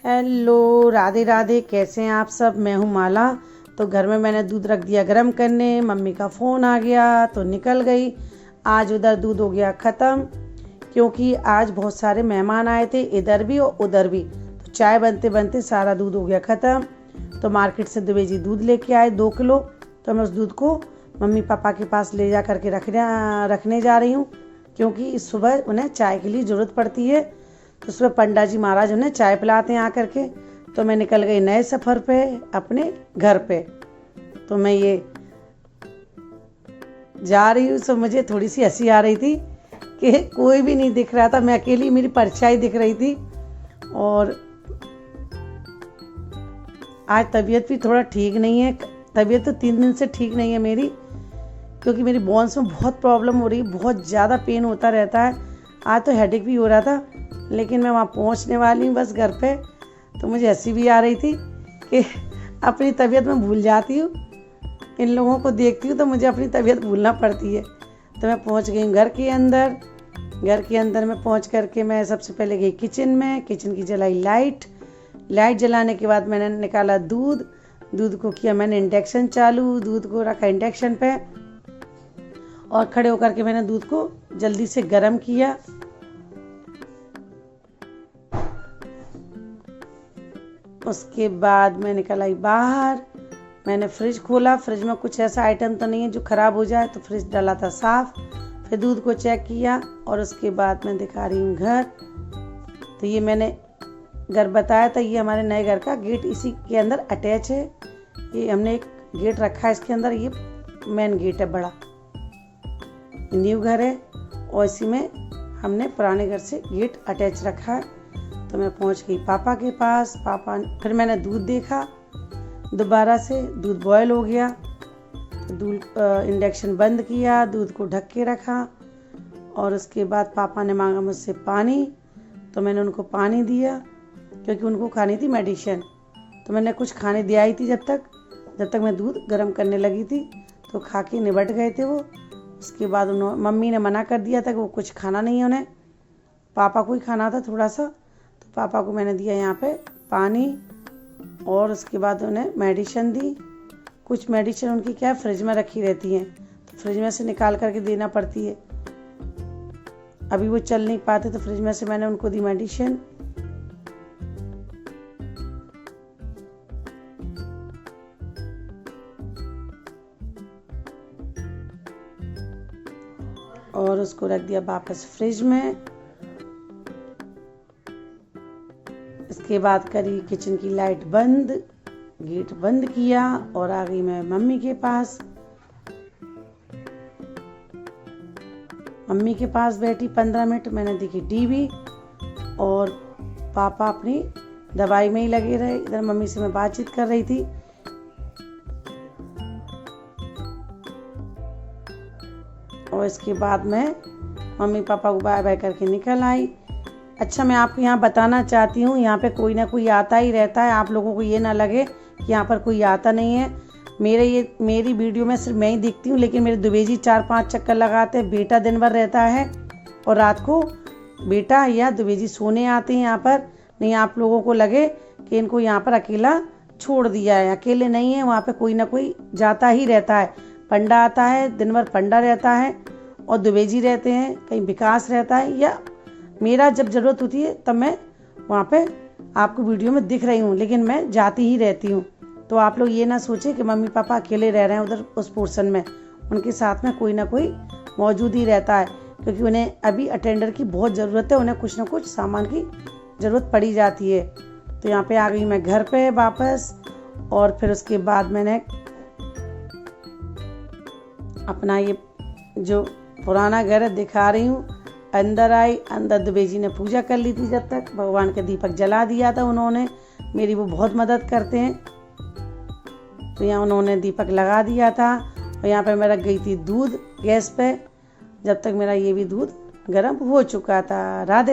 Hello, Radhe Radhe. कैसे हैं आप सब? मैं हूँ माला। तो घर में मैंने दूध रख दिया गर्म करने। मम्मी का फ़ोन आ गया तो निकल गई। आज उधर दूध हो गया ख़त्म, क्योंकि आज बहुत सारे मेहमान आए थे, इधर भी और उधर भी। तो चाय बनते बनते सारा दूध हो गया ख़त्म। तो मार्केट से द्विवेदी दूध लेके आए 2 किलो। तो मैं उस दूध को मम्मी पापा के पास ले जा करके रखने जा रही हूँ, क्योंकि इस सुबह उन्हें चाय के लिए ज़रूरत पड़ती है। तो सुबह पंडा जी महाराज उन्हें चाय पिलाते हैं आकर के। तो मैं निकल गई नए सफ़र पे अपने घर पे। तो मैं ये जा रही हूँ, सो मुझे थोड़ी सी हंसी आ रही थी कि कोई भी नहीं दिख रहा था, मैं अकेली, मेरी परछाई दिख रही थी। और आज तबीयत भी थोड़ा ठीक नहीं है। तबीयत तो 3 दिन से ठीक नहीं है मेरी, क्योंकि मेरी बोन्स में बहुत प्रॉब्लम हो रही है, बहुत ज़्यादा पेन होता रहता है। आज तो हेडेक भी हो रहा था, लेकिन मैं वहाँ पहुँचने वाली हूँ बस घर पे। तो मुझे हंसी भी आ रही थी कि अपनी तबीयत में भूल जाती हूँ। इन लोगों को देखती हूँ तो मुझे अपनी तबीयत भूलना पड़ती है। तो मैं पहुँच गई हूँ घर के अंदर। घर के अंदर में पहुँच करके मैं सबसे पहले गई किचन में। किचन की जलाई लाइट जलाने के बाद मैंने निकाला दूध को किया मैंने इंडक्शन चालू। दूध को रखा इंडक्शन पे और खड़े होकर के मैंने दूध को जल्दी से गर्म किया। उसके बाद मैं निकल आई बाहर। मैंने फ्रिज खोला। फ्रिज में कुछ ऐसा आइटम तो नहीं है जो ख़राब हो जाए, तो फ्रिज डाला था साफ़। फिर दूध को चेक किया और उसके बाद मैं दिखा रही हूँ घर। तो ये मैंने घर बताया था, ये हमारे नए घर का गेट इसी के अंदर अटैच है। ये हमने एक गेट रखा है इसके अंदर, ये मेन गेट है बड़ा। न्यू घर है और इसी में हमने पुराने घर से गेट अटैच रखा है। तो मैं पहुंच गई पापा के पास। फिर मैंने दूध देखा दोबारा से, दूध बॉयल हो गया। दूध इंडक्शन बंद किया, दूध को ढक के रखा। और उसके बाद पापा ने मांगा मुझसे पानी, तो मैंने उनको पानी दिया, क्योंकि उनको खानी थी मेडिसिन। तो मैंने कुछ खाने दिया ही थी जब तक मैं दूध गर्म करने लगी थी। तो खा के निबट गए थे वो। उसके बाद मम्मी ने मना कर दिया था कि वो कुछ खाना नहीं है उन्हें, पापा को ही खाना था थोड़ा सा। तो पापा को मैंने दिया यहाँ पे पानी और उसके बाद उन्हें मेडिसिन दी। कुछ मेडिसिन उनकी क्या फ्रिज में रखी रहती हैं, तो फ्रिज में से निकाल करके देना पड़ती है। अभी वो चल नहीं पाते, तो फ्रिज में से मैंने उनको दी मेडिसिन। और उसको रख दिया वापस फ्रिज में। इसके बाद करी किचन की लाइट बंद, गेट बंद किया और आ गई मैं मम्मी के पास। मम्मी के पास बैठी 15 मिनट, मैंने देखी टीवी और पापा अपनी दवाई में ही लगे रहे। इधर मम्मी से मैं बातचीत कर रही थी। और इसके बाद मैं मम्मी पापा को बाय बाय करके निकल आई। अच्छा, मैं आपको यहाँ बताना चाहती हूँ, यहाँ पे कोई ना कोई आता ही रहता है। आप लोगों को ये ना लगे कि यहाँ पर कोई आता नहीं है। मेरी वीडियो में सिर्फ मैं ही दिखती हूँ, लेकिन मेरे द्विवेदी 4-5 चक्कर लगाते हैं। बेटा दिन भर रहता है और रात को बेटा या द्विवेदी सोने आते हैं यहाँ पर। नहीं आप लोगों को लगे कि इनको यहाँ पर अकेला छोड़ दिया है, अकेले नहीं है। वहाँ पर कोई ना कोई जाता ही रहता है। पंडा आता है, दिन भर पंडा रहता है और द्विवेदी रहते हैं, कहीं विकास रहता है, या मेरा जब ज़रूरत होती है तब मैं वहाँ पे आपको वीडियो में दिख रही हूँ, लेकिन मैं जाती ही रहती हूँ। तो आप लोग ये ना सोचें कि मम्मी पापा अकेले रह रहे हैं उधर उस पोर्शन में। उनके साथ में कोई ना कोई मौजूद ही रहता है, क्योंकि उन्हें अभी अटेंडर की बहुत ज़रूरत है। उन्हें कुछ ना कुछ सामान की ज़रूरत पड़ी जाती है। तो यहाँ पर आ गई मैं घर पर वापस। और फिर उसके बाद मैंने अपना ये जो पुराना घर है दिखा रही हूँ, अंदर आई। अंदर द्विवेदी ने पूजा कर ली थी, जब तक भगवान का दीपक जला दिया था उन्होंने। मेरी वो बहुत मदद करते हैं, तो यहाँ उन्होंने दीपक लगा दिया था। और यहाँ पे मैं रख गई थी दूध गैस पे, जब तक मेरा ये भी दूध गर्म हो चुका था। राधे।